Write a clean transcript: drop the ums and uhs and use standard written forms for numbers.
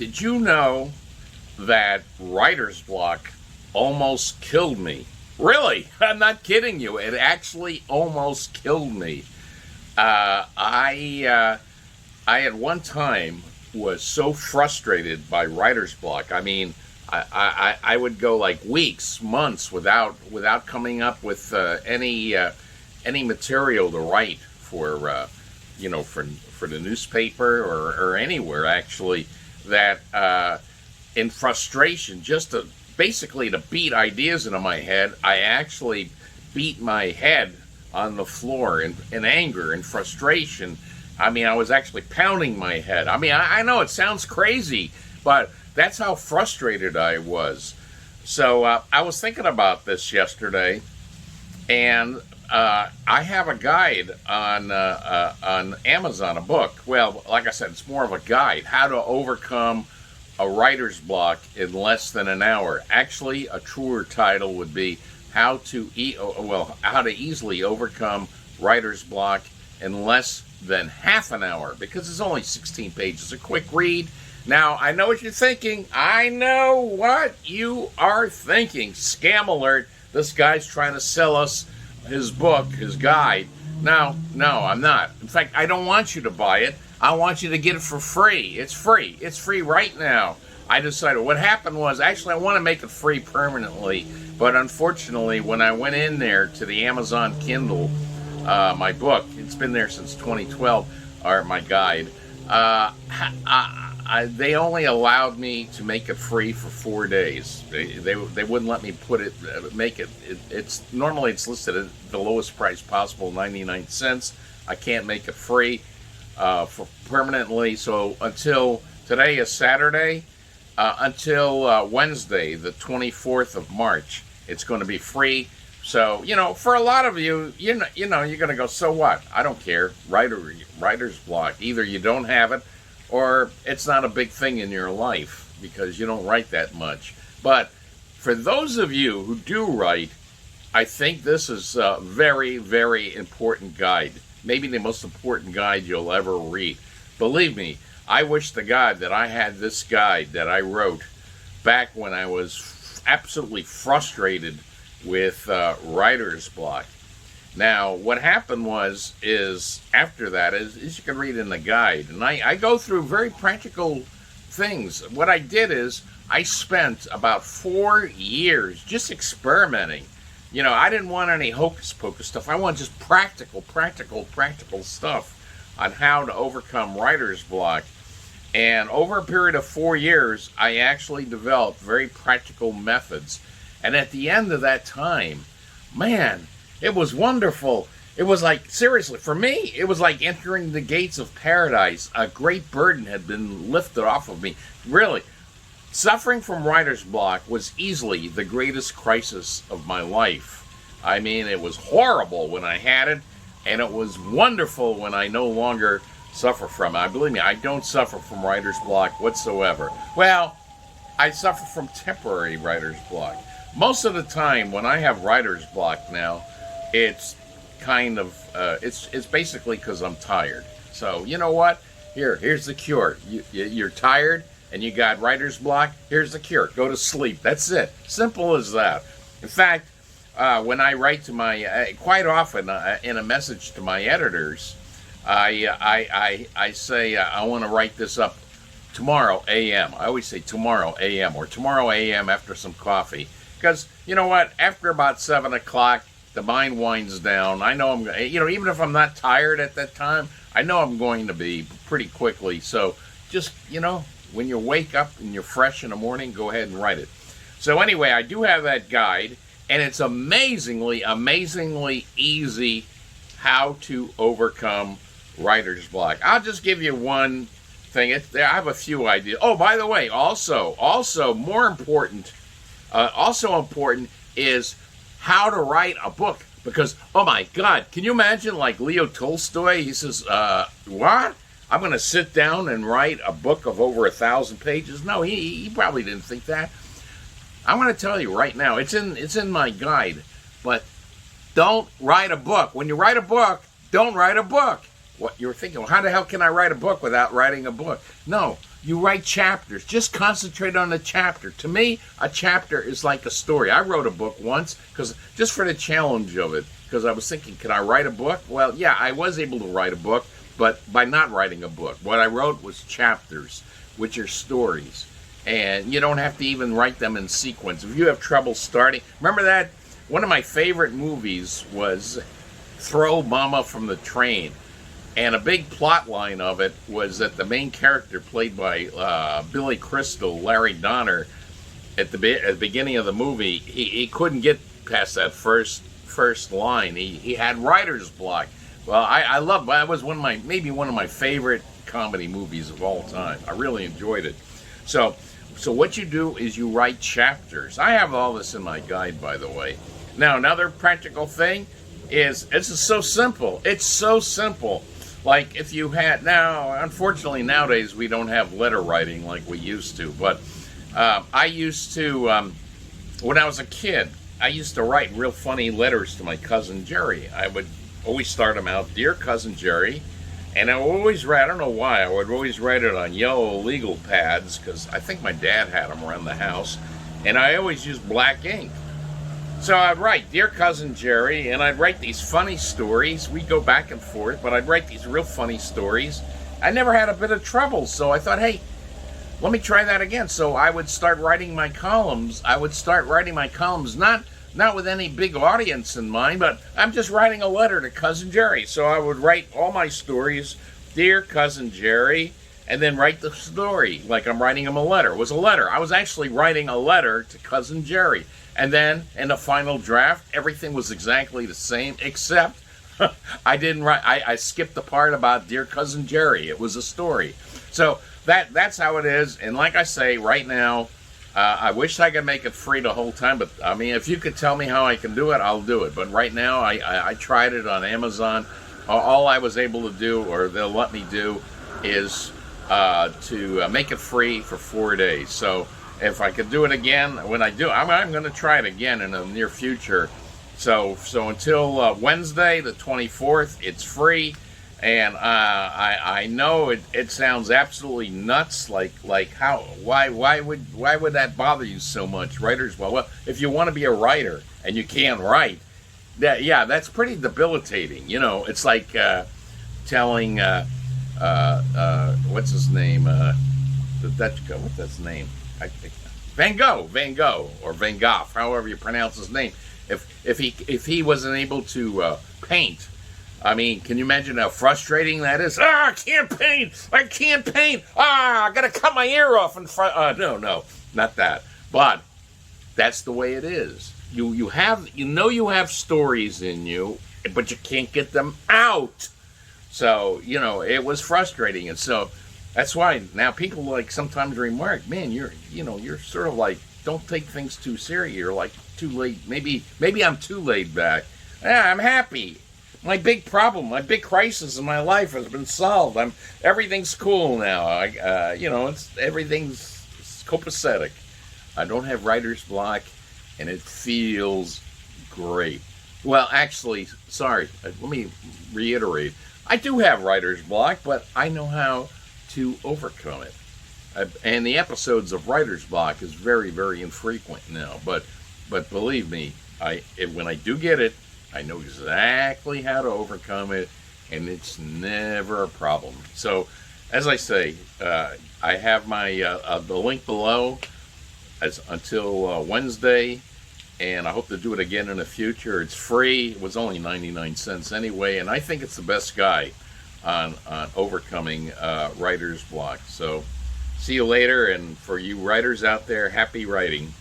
Did you know that writer's block almost killed me? Really? I'm not kidding you. It actually almost killed me. I at one time was so frustrated by writer's block. I mean, I would go like weeks, months without coming up with any material to write for for the newspaper or anywhere actually. That in frustration, just to basically to beat ideas into my head, I actually beat my head on the floor in anger and frustration. I mean, I was actually pounding my head. I mean, I know it sounds crazy, but that's how frustrated I was. So I was thinking about this yesterday, and I have a guide on Amazon, a book. Well, like I said, it's more of a guide, how to overcome a writer's block in less than an hour. Actually, a truer title would be how to easily overcome writer's block in less than half an hour, because it's only 16 pages, a quick read. Now, I know what you're thinking. I know what you are thinking. Scam alert. This guy's trying to sell us his book, his guide. No, I'm not. In fact, I don't want you to buy it. I want you to get it for free. It's free. It's free right now. I decided what happened was, actually, I want to make it free permanently. But unfortunately, when I went in there to the Amazon Kindle, my book, it's been there since 2012, or my guide, they only allowed me to make it free for 4 days. They wouldn't let me make it. It's normally it's listed at the lowest price possible, 99 cents. I can't make it free for permanently. So until today is Saturday, until Wednesday, the 24th of March, it's going to be free. So, for a lot of you, you're going to go, so what? I don't care. Writer's block. Either you don't have it, or it's not a big thing in your life because you don't write that much. But for those of you who do write, I think this is a very, very important guide. Maybe the most important guide you'll ever read. Believe me, I wish to God that I had this guide that I wrote back when I was absolutely frustrated with writer's block. Now, what happened is after that, is you can read in the guide, and I go through very practical things. What I did is I spent about 4 years just experimenting. I didn't want any hocus pocus stuff. I want just practical stuff on how to overcome writer's block. And over a period of 4 years, I actually developed very practical methods. And at the end of that time, man, it was wonderful. It was like, seriously, for me, it was like entering the gates of paradise. A great burden had been lifted off of me. Really, suffering from writer's block was easily the greatest crisis of my life. I mean, it was horrible when I had it, and it was wonderful when I no longer suffer from it. Believe me, I don't suffer from writer's block whatsoever. Well, I suffer from temporary writer's block. Most of the time when I have writer's block now, it's kind of, it's basically because I'm tired. So, you know what? Here's the cure. You're tired and you got writer's block. Here's the cure. Go to sleep. That's it. Simple as that. In fact, when I write to my, quite often in a message to my editors, I say I want to write this up tomorrow a.m. I always say tomorrow a.m. or tomorrow a.m. after some coffee. Because, you know what, after about 7 o'clock, the mind winds down. I know even if I'm not tired at that time, I know I'm going to be pretty quickly. So just, when you wake up and you're fresh in the morning, go ahead and write it. So anyway, I do have that guide, and it's amazingly easy how to overcome writer's block. I'll just give you one thing. I have a few ideas. Oh, by the way, also more important, is how to write a book. Because, oh my God, can you imagine like Leo Tolstoy? He says, what? I'm going to sit down and write a book of over 1,000 pages? No, he probably didn't think that. I'm going to tell you right now, it's in my guide, but don't write a book. When you write a book, don't write a book. what you're thinking, well, how the hell can I write a book without writing a book? No, you write chapters. Just concentrate on the chapter. To me, a chapter is like a story. I wrote a book once because just for the challenge of it, because I was thinking, can I write a book? Well, yeah, I was able to write a book, but by not writing a book. What I wrote was chapters, which are stories. And you don't have to even write them in sequence. If you have trouble starting, remember that? One of my favorite movies was Throw Mama from the Train. And a big plot line of it was that the main character, played by Billy Crystal, Larry Donner, at the beginning of the movie, he couldn't get past that first line. He had writer's block. Well, I love that. Was maybe one of my favorite comedy movies of all time. I really enjoyed it. So what you do is you write chapters. I have all this in my guide, by the way. Now, another practical thing is it's so simple. It's so simple. Like if you had, now, unfortunately nowadays we don't have letter writing like we used to, but I used to, when I was a kid, I used to write real funny letters to my cousin Jerry. I would always start them out, Dear Cousin Jerry, and I would always write, I don't know why, I would always write it on yellow legal pads, because I think my dad had them around the house, and I always used black ink. So I'd write, Dear Cousin Jerry, and I'd write these funny stories. We'd go back and forth, but I'd write these real funny stories. I never had a bit of trouble, so I thought, hey, let me try that again. So I would start writing my columns. Not with any big audience in mind, but I'm just writing a letter to Cousin Jerry. So I would write all my stories, Dear Cousin Jerry, and then write the story like I'm writing him a letter. It was a letter. I was actually writing a letter to Cousin Jerry. And then in the final draft, everything was exactly the same, except I didn't write. I skipped the part about Dear Cousin Jerry. It was a story. So that's how it is. And like I say, right now, I wish I could make it free the whole time. But I mean, if you could tell me how I can do it, I'll do it. But right now, I tried it on Amazon. All I was able to do, or they'll let me do, is to make it free for 4 days. So if I could do it again, when I do, I'm going to try it again in the near future. So until Wednesday, the 24th, it's free. And I know it sounds absolutely nuts. Like why would that bother you so much? Writer's block. Well, if you want to be a writer and you can't write, that's pretty debilitating. You know, it's like telling what's his name, the Dutch guy. What's his name? Van Gogh, or Van Gogh, however you pronounce his name. If he wasn't able to paint, I mean, can you imagine how frustrating that is? I can't paint. I gotta cut my ear off in front. No, not that. But that's the way it is. You have stories in you, but you can't get them out. So it was frustrating, and so. That's why now people like sometimes remark, man, you're sort of like, don't take things too serious. You're like too late. Maybe I'm too laid back. Yeah, I'm happy. My big crisis in my life has been solved. Everything's cool now. Everything's copacetic. I don't have writer's block, and it feels great. Well, actually, sorry. Let me reiterate. I do have writer's block, but I know how to overcome it. And the episodes of writer's block is very, very infrequent now. But believe me, when I do get it, I know exactly how to overcome it, and it's never a problem. So, as I say, I have my the link below until Wednesday, and I hope to do it again in the future. It's free. It was only 99 cents anyway, and I think it's the best guide on overcoming writer's block. So see you later, and for you writers out there, happy writing.